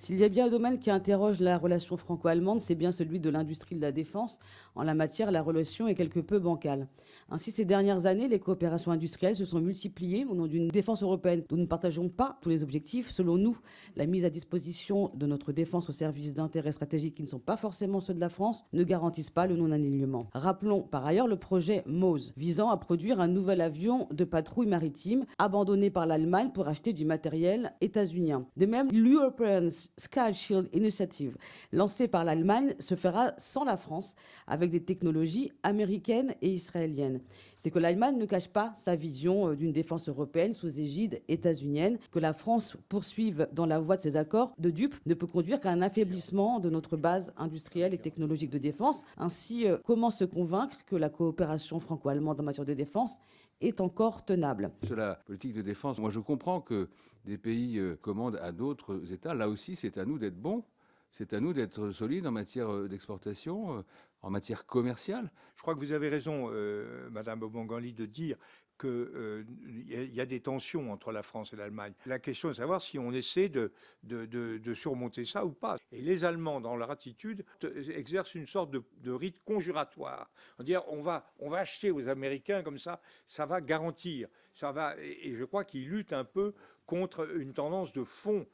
S'il y a bien un domaine qui interroge la relation franco-allemande, c'est bien celui de l'industrie de la défense. En la matière, la relation est quelque peu bancale. Ainsi, ces dernières années, les coopérations industrielles se sont multipliées au nom d'une défense européenne dont nous ne partageons pas tous les objectifs. Selon nous, la mise à disposition de notre défense au service d'intérêts stratégiques qui ne sont pas forcément ceux de la France ne garantissent pas le non-alignement. Rappelons par ailleurs le projet MOSE, visant à produire un nouvel avion de patrouille maritime abandonné par l'Allemagne pour acheter du matériel états-unien. De même, l'European Sky Shield Initiative, lancée par l'Allemagne, se fera sans la France, avec des technologies américaines et israéliennes. C'est que l'Allemagne ne cache pas sa vision d'une défense européenne sous égide états-unienne. Que la France poursuive dans la voie de ces accords de dupes ne peut conduire qu'à un affaiblissement de notre base industrielle et technologique de défense. Ainsi, comment se convaincre que la coopération franco-allemande en matière de défense est encore tenable? Sur la politique de défense, moi je comprends que des pays commandent à d'autres États. Là aussi, c'est à nous d'être bons, c'est à nous d'être solides en matière d'exportation, en matière commerciale. Je crois que vous avez raison, Madame Bonganli, de dire qu'il y a des tensions entre la France et l'Allemagne. La question est de savoir si on essaie de surmonter ça ou pas. Et les Allemands, dans leur attitude, exercent une sorte de rite conjuratoire. On dit on va acheter aux Américains comme ça va garantir. Ça va, et je crois qu'ils luttent un peu contre une tendance de fond